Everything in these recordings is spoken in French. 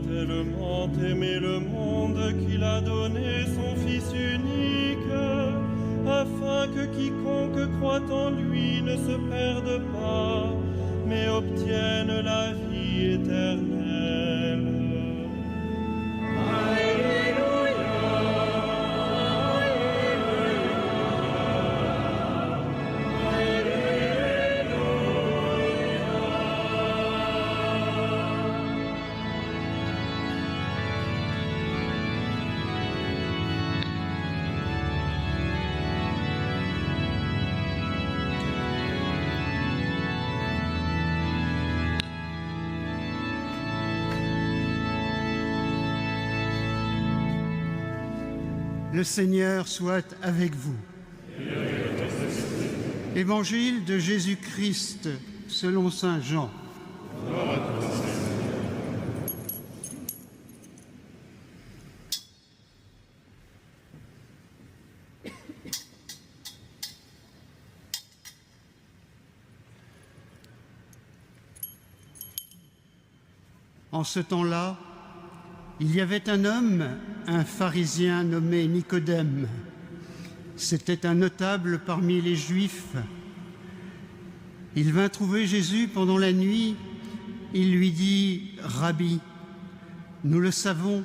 tellement aimé le monde qu'il a donné son Fils unique, afin que quiconque croit en lui ne se perde pas, mais obtienne la vie éternelle. Le Seigneur soit avec vous. Évangile de Jésus-Christ selon saint Jean. En ce temps-là, il y avait un homme, un pharisien nommé Nicodème. C'était un notable parmi les Juifs. Il vint trouver Jésus pendant la nuit. Il lui dit « Rabbi, nous le savons,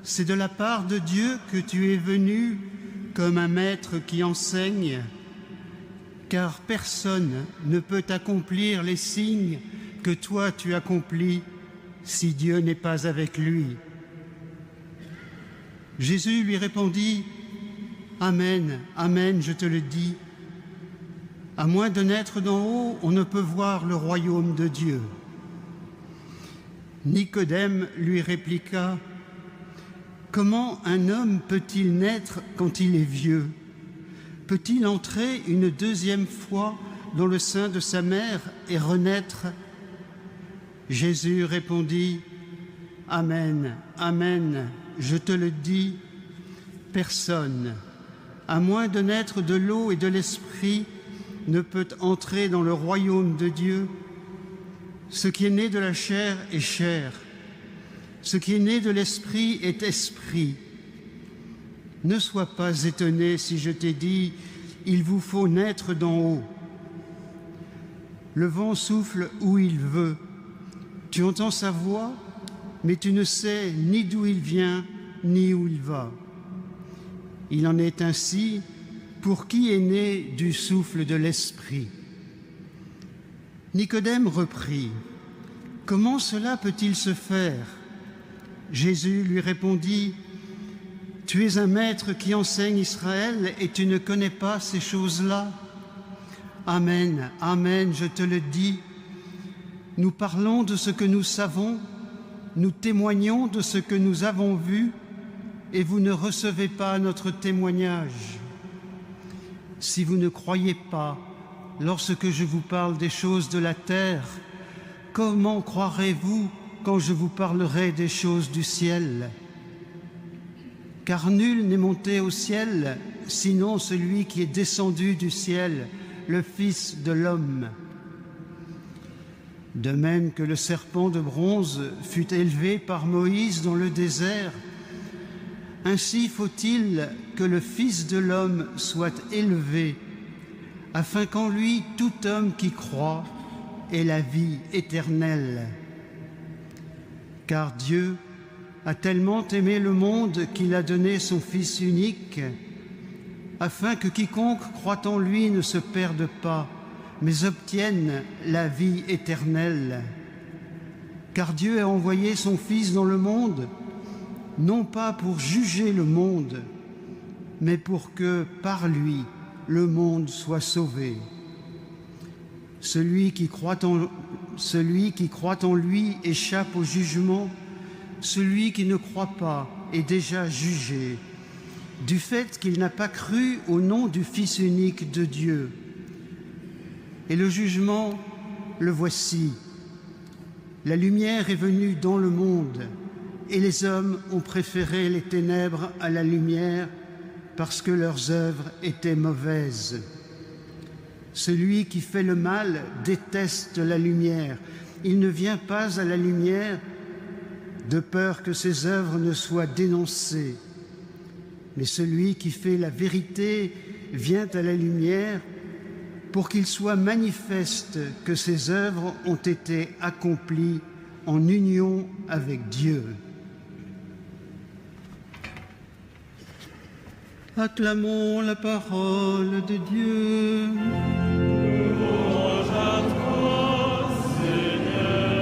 c'est de la part de Dieu que tu es venu comme un maître qui enseigne, car personne ne peut accomplir les signes que toi tu accomplis si Dieu n'est pas avec lui. » Jésus lui répondit « Amen, amen, je te le dis. À moins de naître d'en haut, on ne peut voir le royaume de Dieu. » Nicodème lui répliqua « Comment un homme peut-il naître quand il est vieux? Peut-il entrer une deuxième fois dans le sein de sa mère et renaître ?» Jésus répondit « Amen, amen, je te le dis, personne, à moins de naître de l'eau et de l'esprit, ne peut entrer dans le royaume de Dieu. Ce qui est né de la chair est chair, ce qui est né de l'esprit est esprit. Ne sois pas étonné si je t'ai dit, il vous faut naître d'en haut. Le vent souffle où il veut. Tu entends sa voix, mais tu ne sais ni d'où il vient, ni où il va. Il en est ainsi pour qui est né du souffle de l'Esprit. » Nicodème reprit « Comment cela peut-il se faire ?» Jésus lui répondit « Tu es un maître qui enseigne Israël et tu ne connais pas ces choses-là? Amen, amen, je te le dis. Nous parlons de ce que nous savons, nous témoignons de ce que nous avons vu, et vous ne recevez pas notre témoignage. Si vous ne croyez pas lorsque je vous parle des choses de la terre, comment croirez-vous quand je vous parlerai des choses du ciel? Car nul n'est monté au ciel, sinon celui qui est descendu du ciel, le Fils de l'homme. De même que le serpent de bronze fut élevé par Moïse dans le désert, ainsi faut-il que le Fils de l'homme soit élevé, afin qu'en lui tout homme qui croit ait la vie éternelle. Car Dieu a tellement aimé le monde qu'il a donné son Fils unique, afin que quiconque croit en lui ne se perde pas, mais obtiennent la vie éternelle. Car Dieu a envoyé son Fils dans le monde, non pas pour juger le monde, mais pour que, par lui, le monde soit sauvé. Celui qui croit en lui échappe au jugement, celui qui ne croit pas est déjà jugé, du fait qu'il n'a pas cru au nom du Fils unique de Dieu. Et le jugement, le voici. La lumière est venue dans le monde, et les hommes ont préféré les ténèbres à la lumière parce que leurs œuvres étaient mauvaises. Celui qui fait le mal déteste la lumière. Il ne vient pas à la lumière de peur que ses œuvres ne soient dénoncées. Mais celui qui fait la vérité vient à la lumière pour qu'il soit manifeste que ses œuvres ont été accomplies en union avec Dieu. Acclamons la parole de Dieu. Louange à toi, Seigneur Jésus.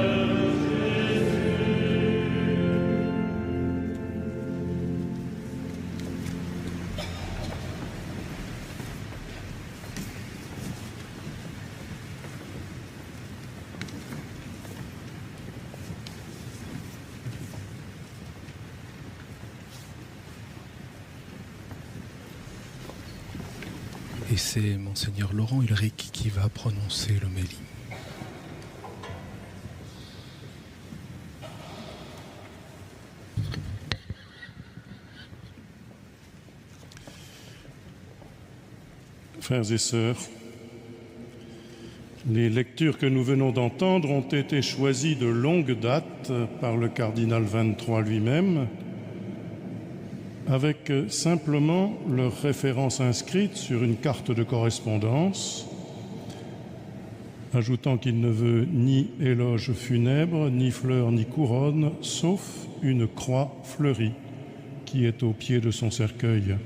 Et c'est Monseigneur Laurent Ulrich qui va prononcer l'homélie. Frères et sœurs, les lectures que nous venons d'entendre ont été choisies de longue date par le cardinal 23 lui-même, avec simplement leur référence inscrite sur une carte de correspondance, ajoutant qu'il ne veut ni éloge funèbre, ni fleurs, ni couronne, sauf une croix fleurie qui est au pied de son cercueil.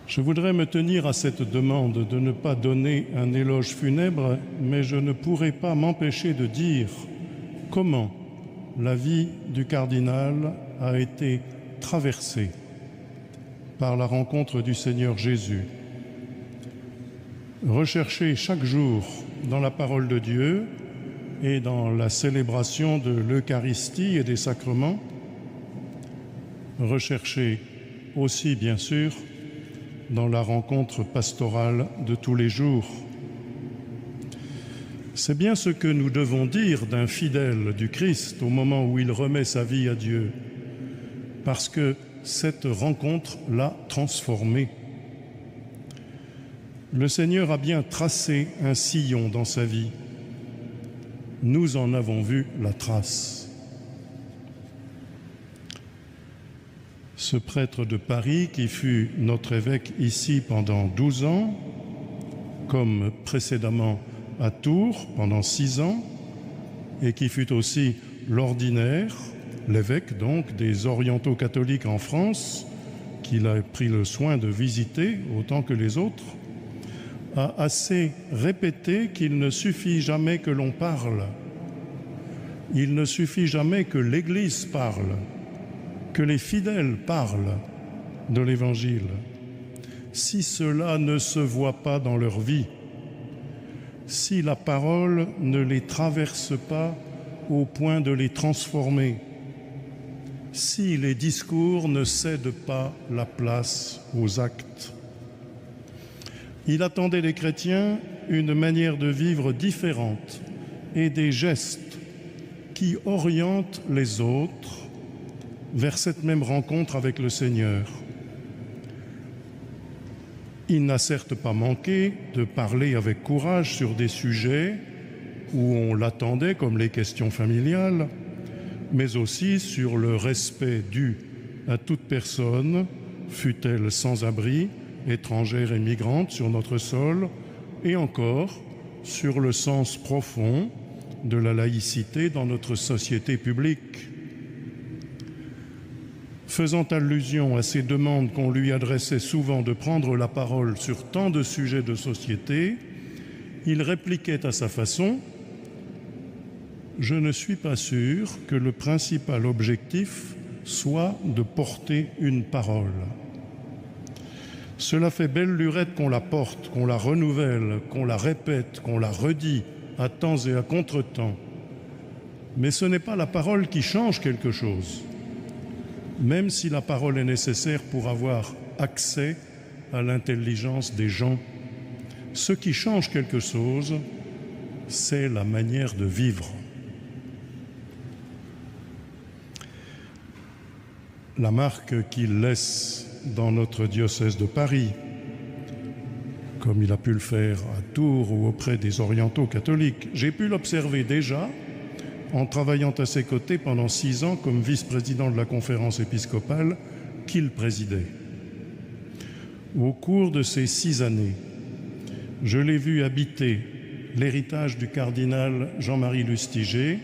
Je voudrais me tenir à cette demande de ne pas donner un éloge funèbre, mais je ne pourrais pas m'empêcher de dire comment la vie du cardinal a été traversée par la rencontre du Seigneur Jésus. Recherché chaque jour dans la parole de Dieu et dans la célébration de l'Eucharistie et des sacrements, recherché aussi, bien sûr, dans la rencontre pastorale de tous les jours. C'est bien ce que nous devons dire d'un fidèle du Christ au moment où il remet sa vie à Dieu, parce que cette rencontre l'a transformé. Le Seigneur a bien tracé un sillon dans sa vie. Nous en avons vu la trace. Ce prêtre de Paris, qui fut notre évêque ici pendant 12 ans, comme précédemment à Tours pendant 6 ans, et qui fut aussi l'ordinaire, l'évêque donc des orientaux catholiques en France, qu'il a pris le soin de visiter autant que les autres, a assez répété qu'il ne suffit jamais que l'on parle, il ne suffit jamais que l'Église parle, que les fidèles parlent de l'Évangile. Si cela ne se voit pas dans leur vie, si la parole ne les traverse pas au point de les transformer, si les discours ne cèdent pas la place aux actes. Il attendait des chrétiens une manière de vivre différente et des gestes qui orientent les autres vers cette même rencontre avec le Seigneur. Il n'a certes pas manqué de parler avec courage sur des sujets où on l'attendait, comme les questions familiales, mais aussi sur le respect dû à toute personne, fût-elle sans abri, étrangère et migrante sur notre sol, et encore sur le sens profond de la laïcité dans notre société publique. Faisant allusion à ces demandes qu'on lui adressait souvent de prendre la parole sur tant de sujets de société, il répliquait à sa façon « Je ne suis pas sûr que le principal objectif soit de porter une parole. Cela fait belle lurette qu'on la porte, qu'on la renouvelle, qu'on la répète, qu'on la redit à temps et à contre-temps. Mais ce n'est pas la parole qui change quelque chose. Même si la parole est nécessaire pour avoir accès à l'intelligence des gens, ce qui change quelque chose, c'est la manière de vivre. La marque qu'il laisse dans notre diocèse de Paris, comme il a pu le faire à Tours ou auprès des orientaux catholiques, j'ai pu l'observer déjà en travaillant à ses côtés pendant 6 ans comme vice-président de la conférence épiscopale qu'il présidait. Au cours de ces 6 années, je l'ai vu habiter l'héritage du cardinal Jean-Marie Lustiger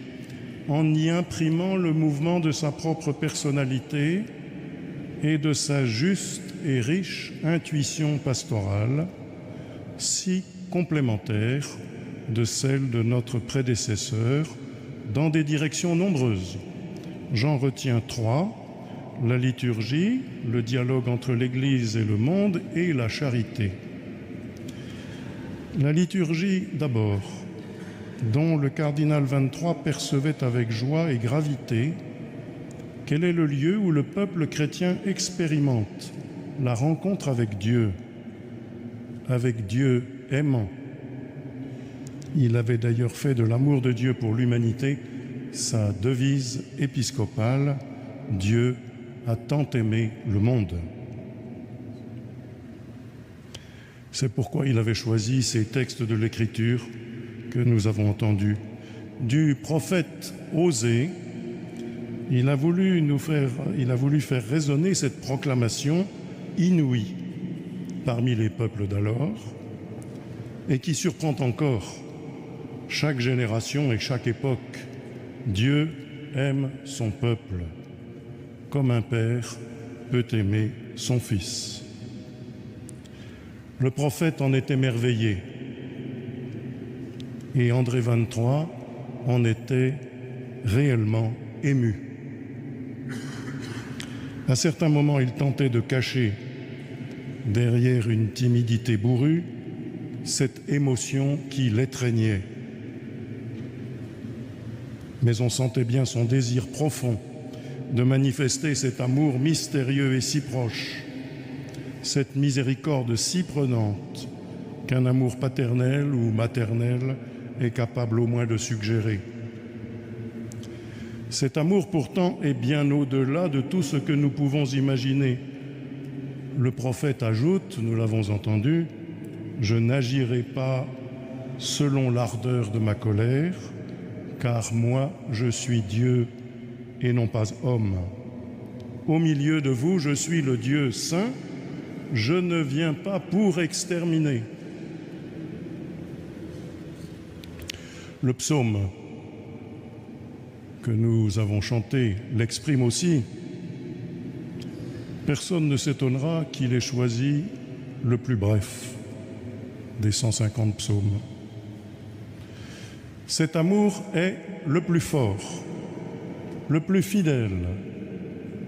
en y imprimant le mouvement de sa propre personnalité et de sa juste et riche intuition pastorale, si complémentaire de celle de notre prédécesseur dans des directions nombreuses. J'en retiens 3, la liturgie, le dialogue entre l'Église et le monde et la charité. La liturgie d'abord, dont le cardinal 23 percevait avec joie et gravité qu'elle est le lieu où le peuple chrétien expérimente la rencontre avec Dieu aimant. Il avait d'ailleurs fait de l'amour de Dieu pour l'humanité sa devise épiscopale, Dieu a tant aimé le monde. C'est pourquoi il avait choisi ces textes de l'Écriture que nous avons entendus. Du prophète Osée, il a voulu faire résonner cette proclamation inouïe parmi les peuples d'alors et qui surprend encore chaque génération et chaque époque. Dieu aime son peuple comme un père peut aimer son fils. Le prophète en est émerveillé et André 23 en était réellement ému. À certains moments, il tentait de cacher derrière une timidité bourrue cette émotion qui l'étreignait. Mais on sentait bien son désir profond de manifester cet amour mystérieux et si proche, cette miséricorde si prenante qu'un amour paternel ou maternel est capable au moins de suggérer. Cet amour pourtant est bien au-delà de tout ce que nous pouvons imaginer. Le prophète ajoute, nous l'avons entendu, « Je n'agirai pas selon l'ardeur de ma colère, car moi je suis Dieu et non pas homme. Au milieu de vous, je suis le Dieu saint, je ne viens pas pour exterminer. » Le psaume que nous avons chanté l'exprime aussi. Personne ne s'étonnera qu'il ait choisi le plus bref des 150 psaumes. Cet amour est le plus fort, le plus fidèle,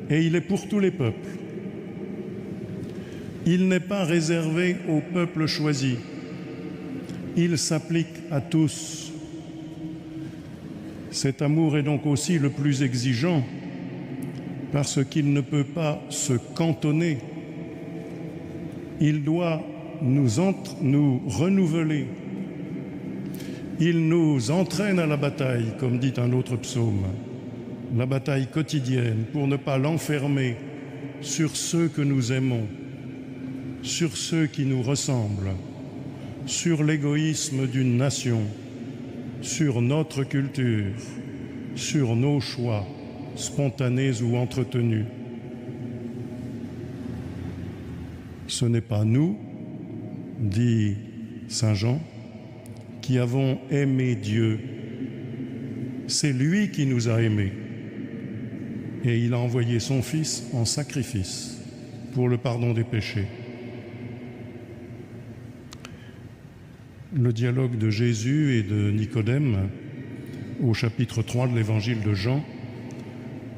et il est pour tous les peuples. Il n'est pas réservé au peuple choisi, il s'applique à tous. Cet amour est donc aussi le plus exigeant parce qu'il ne peut pas se cantonner. Il doit nous renouveler. Il nous entraîne à la bataille, comme dit un autre psaume, la bataille quotidienne pour ne pas l'enfermer sur ceux que nous aimons, sur ceux qui nous ressemblent, sur l'égoïsme d'une nation, sur notre culture, sur nos choix, spontanés ou entretenus. Ce n'est pas nous, dit saint Jean, qui avons aimé Dieu. C'est lui qui nous a aimés. Et il a envoyé son Fils en sacrifice pour le pardon des péchés. Le dialogue de Jésus et de Nicodème, au chapitre 3 de l'évangile de Jean,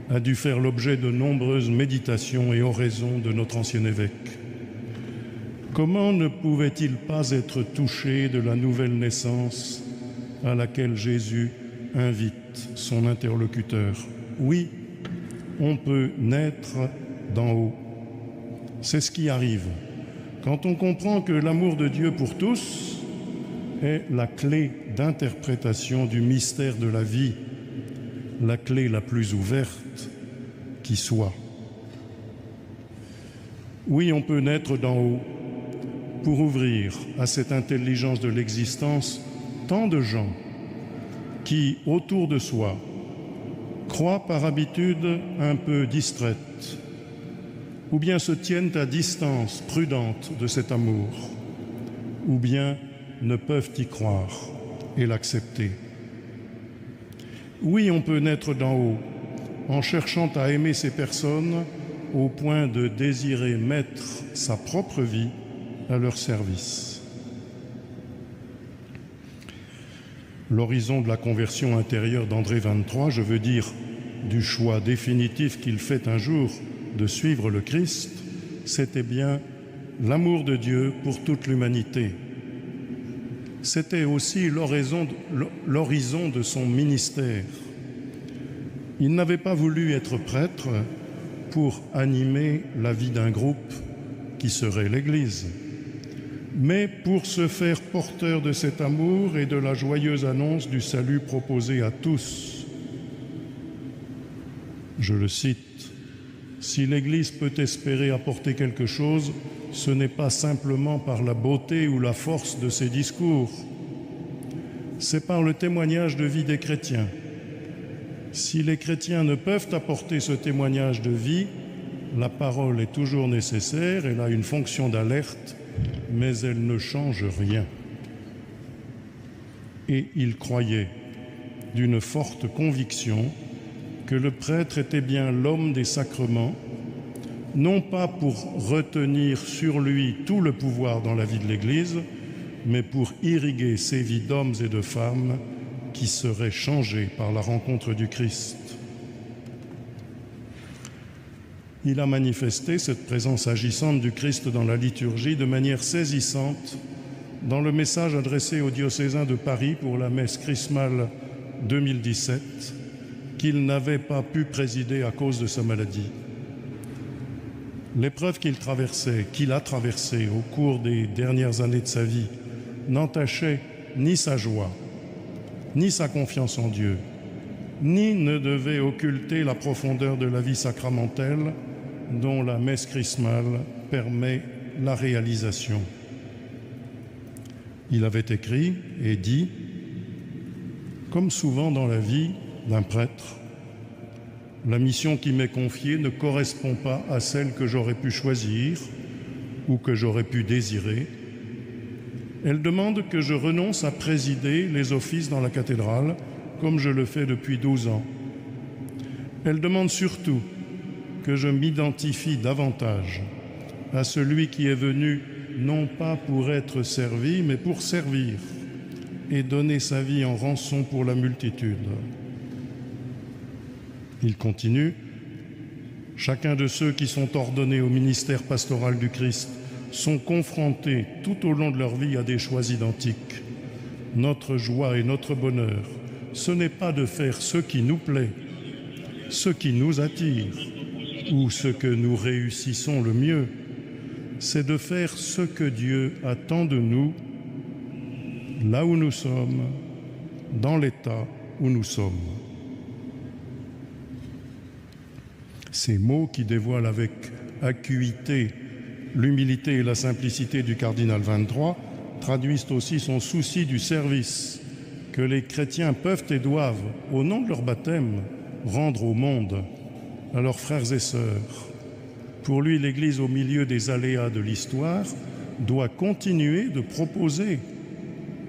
a dû faire l'objet de nombreuses méditations et oraisons de notre ancien évêque. Comment ne pouvait-il pas être touché de la nouvelle naissance à laquelle Jésus invite son interlocuteur? Oui, on peut naître d'en haut. C'est ce qui arrive quand on comprend que l'amour de Dieu pour tous est la clé d'interprétation du mystère de la vie, la clé la plus ouverte qui soit. Oui, on peut naître d'en haut pour ouvrir à cette intelligence de l'existence tant de gens qui, autour de soi, croient par habitude un peu distraites, ou bien se tiennent à distance prudente de cet amour, ou bien ne peuvent y croire et l'accepter. Oui, on peut naître d'en haut, en cherchant à aimer ces personnes au point de désirer mettre sa propre vie à leur service. L'horizon de la conversion intérieure d'André 23, je veux dire du choix définitif qu'il fait un jour de suivre le Christ, c'était bien l'amour de Dieu pour toute l'humanité. C'était aussi l'horizon de son ministère. Il n'avait pas voulu être prêtre pour animer la vie d'un groupe qui serait l'Église, mais pour se faire porteur de cet amour et de la joyeuse annonce du salut proposé à tous. Je le cite, « Si l'Église peut espérer apporter quelque chose, ce n'est pas simplement par la beauté ou la force de ses discours, c'est par le témoignage de vie des chrétiens. Si les chrétiens ne peuvent apporter ce témoignage de vie, la parole est toujours nécessaire, elle a une fonction d'alerte, mais elle ne change rien. » Et il croyait d'une forte conviction que le prêtre était bien l'homme des sacrements, non pas pour retenir sur lui tout le pouvoir dans la vie de l'Église, mais pour irriguer ces vies d'hommes et de femmes qui seraient changées par la rencontre du Christ. Il a manifesté cette présence agissante du Christ dans la liturgie de manière saisissante dans le message adressé aux diocésains de Paris pour la messe chrismale 2017, qu'il n'avait pas pu présider à cause de sa maladie. L'épreuve qu'il a traversée au cours des dernières années de sa vie n'entachait ni sa joie, ni sa confiance en Dieu, ni ne devait occulter la profondeur de la vie sacramentelle dont la messe chrismale permet la réalisation. Il avait écrit et dit, comme souvent dans la vie d'un prêtre, la mission qui m'est confiée ne correspond pas à celle que j'aurais pu choisir ou que j'aurais pu désirer. Elle demande que je renonce à présider les offices dans la cathédrale, comme je le fais depuis 12 ans. Elle demande surtout que je m'identifie davantage à celui qui est venu non pas pour être servi, mais pour servir et donner sa vie en rançon pour la multitude. Il continue, « Chacun de ceux qui sont ordonnés au ministère pastoral du Christ sont confrontés tout au long de leur vie à des choix identiques. Notre joie et notre bonheur, ce n'est pas de faire ce qui nous plaît, ce qui nous attire ou ce que nous réussissons le mieux, c'est de faire ce que Dieu attend de nous, là où nous sommes, dans l'état où nous sommes. » Ces mots qui dévoilent avec acuité l'humilité et la simplicité du cardinal 23 traduisent aussi son souci du service que les chrétiens peuvent et doivent, au nom de leur baptême, rendre au monde, à leurs frères et sœurs. Pour lui, l'Église, au milieu des aléas de l'histoire, doit continuer de proposer,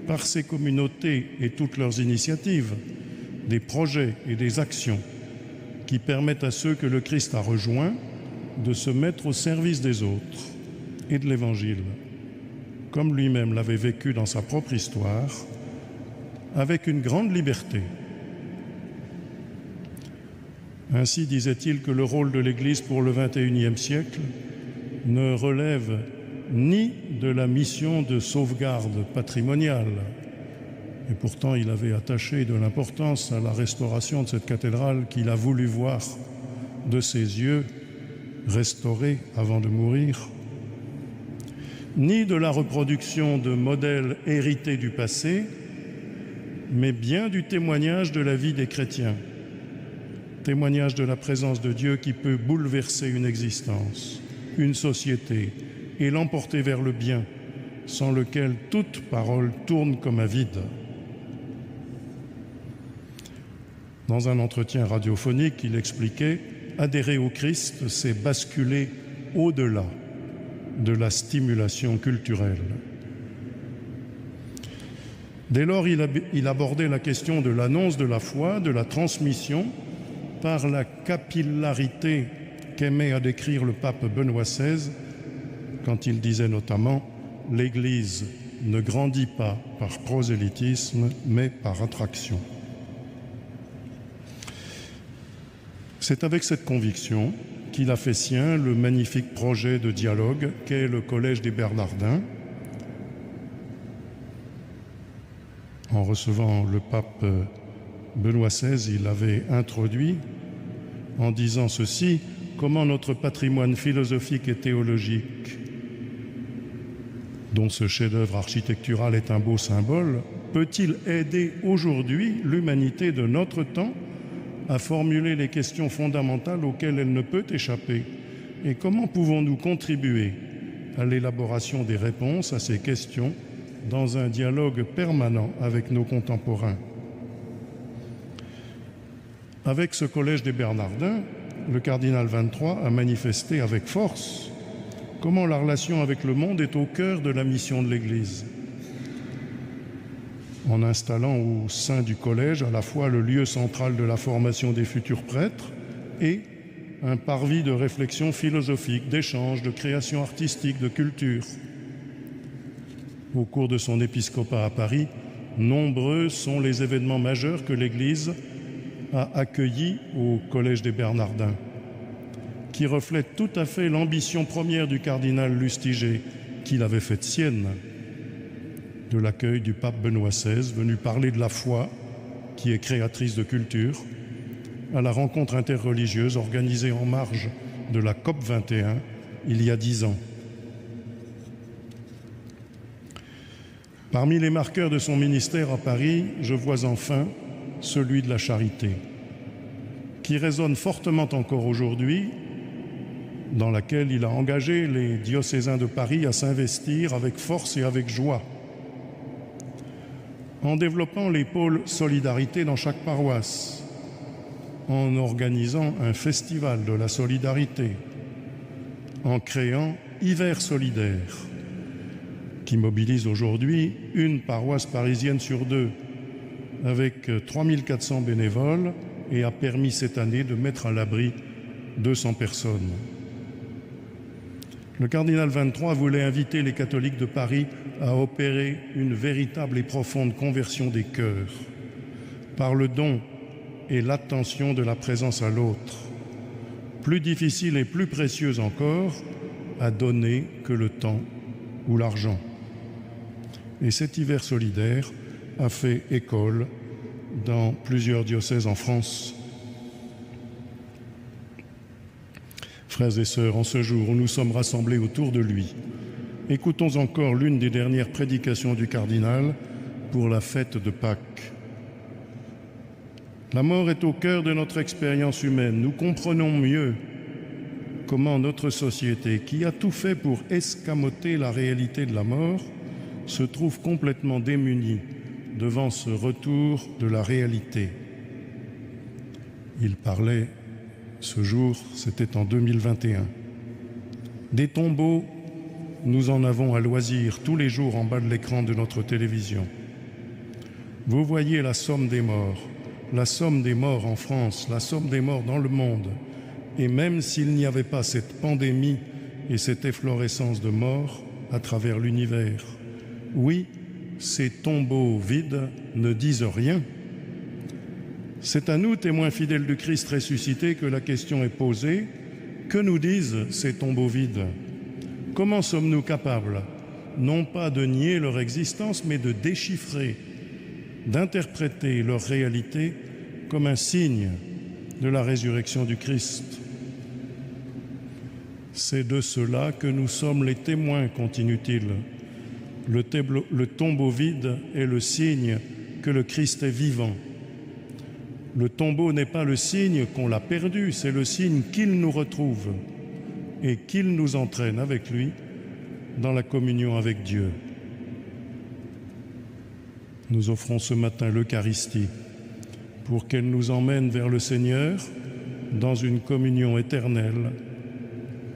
par ses communautés et toutes leurs initiatives, des projets et des actions qui permettent à ceux que le Christ a rejoints de se mettre au service des autres et de l'Évangile, comme lui-même l'avait vécu dans sa propre histoire, avec une grande liberté. Ainsi disait-il que le rôle de l'Église pour le XXIe siècle ne relève ni de la mission de sauvegarde patrimoniale, et pourtant il avait attaché de l'importance à la restauration de cette cathédrale qu'il a voulu voir de ses yeux restaurée avant de mourir, ni de la reproduction de modèles hérités du passé, mais bien du témoignage de la vie des chrétiens, témoignage de la présence de Dieu qui peut bouleverser une existence, une société et l'emporter vers le bien, sans lequel toute parole tourne comme un vide. Dans un entretien radiophonique, il expliquait « Adhérer au Christ, c'est basculer au-delà de la stimulation culturelle ». Dès lors, il abordait la question de l'annonce de la foi, de la transmission, par la capillarité qu'aimait à décrire le pape Benoît XVI, quand il disait notamment « L'Église ne grandit pas par prosélytisme, mais par attraction ». C'est avec cette conviction qu'il a fait sien le magnifique projet de dialogue qu'est le Collège des Bernardins. En recevant le pape Benoît XVI, il avait introduit en disant ceci: comment notre patrimoine philosophique et théologique, dont ce chef-d'œuvre architectural est un beau symbole, peut-il aider aujourd'hui l'humanité de notre temps à formuler les questions fondamentales auxquelles elle ne peut échapper? Et comment pouvons-nous contribuer à l'élaboration des réponses à ces questions dans un dialogue permanent avec nos contemporains? Avec ce Collège des Bernardins, le cardinal 23 a manifesté avec force comment la relation avec le monde est au cœur de la mission de l'Église, en installant au sein du collège à la fois le lieu central de la formation des futurs prêtres et un parvis de réflexion philosophique, d'échange, de création artistique, de culture. Au cours de son épiscopat à Paris, nombreux sont les événements majeurs que l'Église a accueillis au Collège des Bernardins, qui reflètent tout à fait l'ambition première du cardinal Lustiger, qu'il avait faite sienne, de l'accueil du pape Benoît XVI, venu parler de la foi, qui est créatrice de culture, à la rencontre interreligieuse organisée en marge de la COP 21 il y a 10 ans. Parmi les marqueurs de son ministère à Paris, je vois enfin celui de la charité, qui résonne fortement encore aujourd'hui, dans laquelle il a engagé les diocésains de Paris à s'investir avec force et avec joie, en développant les pôles solidarité dans chaque paroisse, en organisant un festival de la solidarité, en créant Hiver solidaire, qui mobilise aujourd'hui une paroisse parisienne sur 2, avec 3400 bénévoles, et a permis cette année de mettre à l'abri 200 personnes. Le cardinal 23 voulait inviter les catholiques de Paris à opérer une véritable et profonde conversion des cœurs par le don et l'attention de la présence à l'autre, plus difficile et plus précieuse encore à donner que le temps ou l'argent. Et cet hiver solidaire a fait école dans plusieurs diocèses en France. Frères et sœurs, en ce jour où nous sommes rassemblés autour de lui, écoutons encore l'une des dernières prédications du cardinal pour la fête de Pâques. La mort est au cœur de notre expérience humaine. Nous comprenons mieux comment notre société, qui a tout fait pour escamoter la réalité de la mort, se trouve complètement démunie devant ce retour de la réalité. Il parlait ce jour, c'était en 2021. Des tombeaux, nous en avons à loisir tous les jours en bas de l'écran de notre télévision. Vous voyez la somme des morts en France, la somme des morts dans le monde. Et même s'il n'y avait pas cette pandémie et cette efflorescence de morts à travers l'univers, oui, ces tombeaux vides ne disent rien. C'est à nous, témoins fidèles du Christ ressuscité, que la question est posée. Que nous disent ces tombeaux vides? Comment sommes-nous capables, non pas de nier leur existence, mais de déchiffrer, d'interpréter leur réalité comme un signe de la résurrection du Christ? C'est de cela que nous sommes les témoins, continue-t-il. Le tombeau vide est le signe que le Christ est vivant. Le tombeau n'est pas le signe qu'on l'a perdu, c'est le signe qu'il nous retrouve et qu'il nous entraîne avec lui dans la communion avec Dieu. Nous offrons ce matin l'Eucharistie pour qu'elle nous emmène vers le Seigneur dans une communion éternelle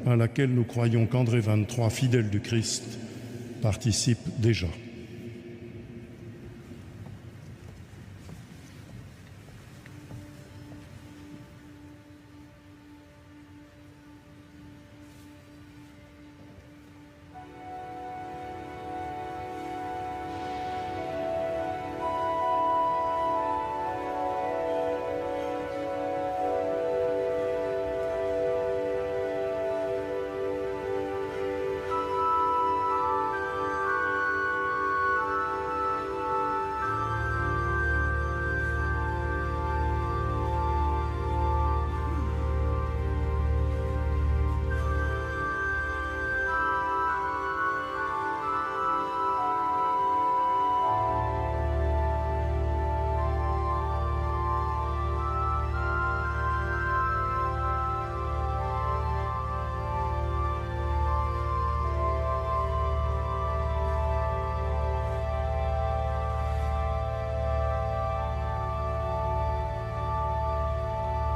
à laquelle nous croyons qu'André XXIII, fidèle du Christ, participe déjà.